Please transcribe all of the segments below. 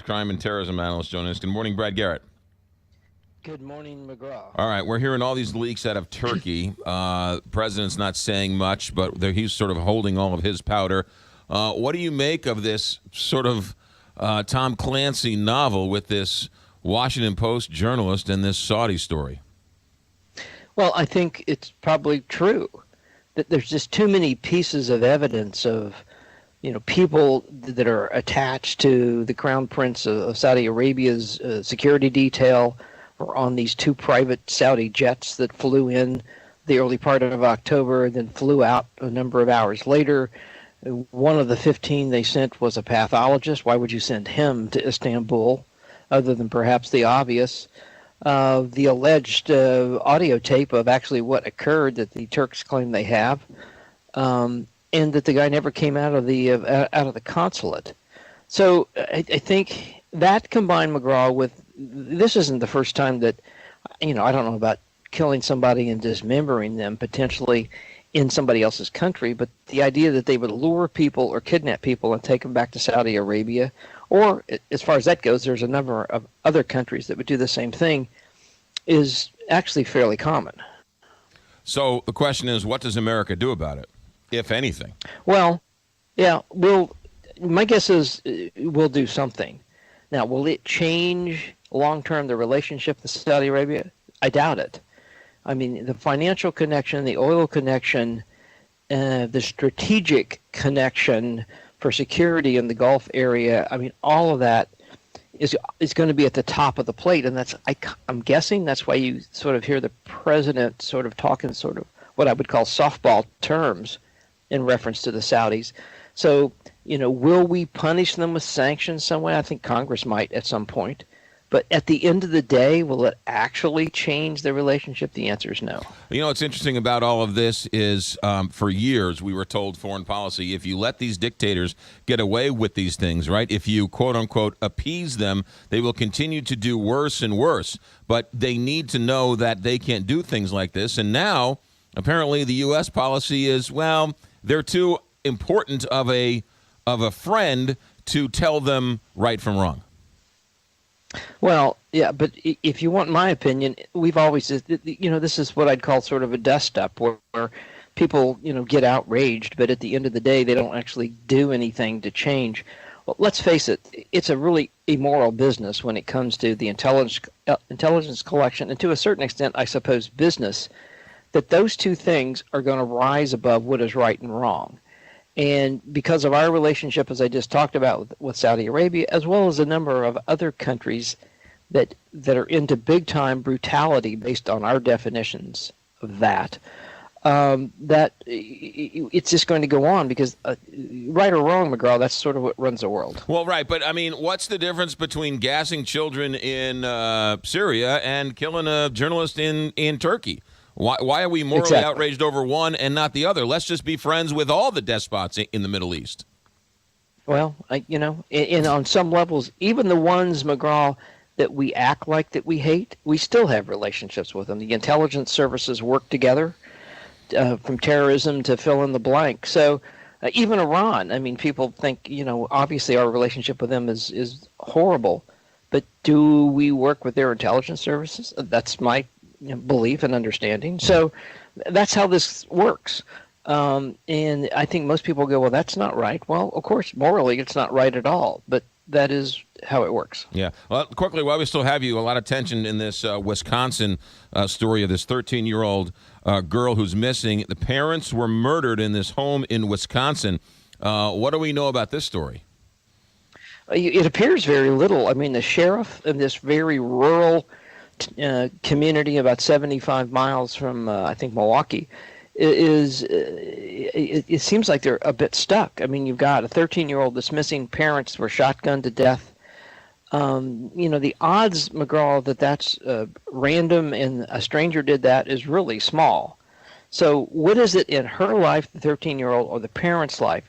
crime and terrorism analyst, joining us. Good morning, Brad Garrett. Good morning, McGraw. All right, we're hearing all these leaks out of Turkey. President's not saying much, but he's sort of holding all of his powder. What do you make of this sort of Tom Clancy novel with this Washington Post journalist and this Saudi story? Well, I think it's probably true that there's just too many pieces of evidence of, people that are attached to the Crown Prince of Saudi Arabia's security detail, or on these two private Saudi jets that flew in the early part of October and then flew out a number of hours later. One of the 15 they sent was a pathologist. Why would you send him to Istanbul, other than perhaps the obvious? The alleged audio tape of actually what occurred that the Turks claim they have, and that the guy never came out of the consulate. So I think that combined, McGraw, with this isn't the first time that, I don't know about killing somebody and dismembering them potentially in somebody else's country, but the idea that they would lure people or kidnap people and take them back to Saudi Arabia, or as far as that goes, there's a number of other countries that would do the same thing, is actually fairly common. So the question is, what does America do about it, if anything? Well, yeah, my guess is we'll do something. Now, will it change long-term the relationship with Saudi Arabia? I doubt it. I mean, the financial connection, the oil connection, the strategic connection for security in the Gulf area, I mean, all of that is going to be at the top of the plate. And I'm guessing that's why you sort of hear the president sort of talking sort of what I would call softball terms in reference to the Saudis. So, will we punish them with sanctions some way? I think Congress might at some point. But at the end of the day, will it actually change the relationship? The answer is no. What's interesting about all of this is for years we were told foreign policy, if you let these dictators get away with these things, right, if you, quote unquote, appease them, they will continue to do worse and worse. But they need to know that they can't do things like this. And now, apparently, the U.S. policy is, well, they're too important of a friend to tell them right from wrong. Well, yeah, but if you want my opinion, we've always, this is what I'd call sort of a dust-up where people, get outraged, but at the end of the day, they don't actually do anything to change. Well, let's face it, it's a really immoral business when it comes to the intelligence collection, and to a certain extent, I suppose, business, that those two things are going to rise above what is right and wrong. And because of our relationship, as I just talked about with Saudi Arabia, as well as a number of other countries that are into big-time brutality based on our definitions of that, that it's just going to go on because, right or wrong, McGraw, that's sort of what runs the world. Well, right, but I mean, what's the difference between gassing children in Syria and killing a journalist in Turkey? Why are we morally outraged over one and not the other? Let's just be friends with all the despots in the Middle East. Well, and on some levels, even the ones, McGraw, that we act like that we hate, we still have relationships with them. The intelligence services work together, from terrorism to fill in the blank. So even Iran, I mean, people think, obviously our relationship with them is horrible. But do we work with their intelligence services? That's my belief and understanding. So that's how this works. And I think most people go, well, that's not right. Well, of course, morally, it's not right at all. But that is how it works. Yeah. Well, quickly, while we still have you, a lot of tension in this Wisconsin story of this 13-year-old girl who's missing. The parents were murdered in this home in Wisconsin. What do we know about this story? It appears very little. I mean, the sheriff in this very rural community about 75 miles from, I think, Milwaukee, it seems like they're a bit stuck. I mean, you've got a 13-year-old that's missing. Parents were shotgunned to death. The odds, McGraw, that that's random and a stranger did that is really small. So what is it in her life, the 13-year-old, or the parent's life?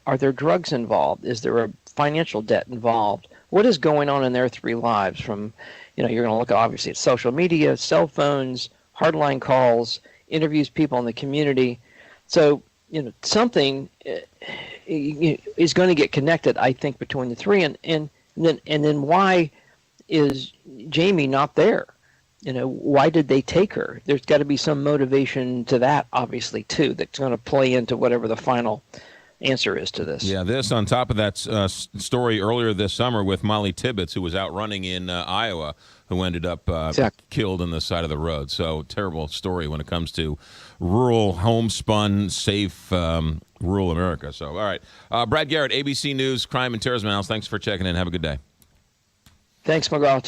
Are there drugs involved? Is there a financial debt involved? What is going on in their three lives? From, you're going to look obviously at social media, cell phones, hardline calls, interviews people in the community. So, something is going to get connected, I think, between the three. And And then why is Jamie not there? Why did they take her? There's got to be some motivation to that, obviously, too, that's going to play into whatever the final answer is to this. Yeah, this on top of that story earlier this summer with Molly Tibbetts, who was out running in Iowa, who ended up killed on the side of the road. So terrible story when it comes to rural, homespun, safe rural America. So, all right. Brad Garrett, ABC News, Crime and Terrorism Analyst. Thanks for checking in. Have a good day. Thanks, McGraw.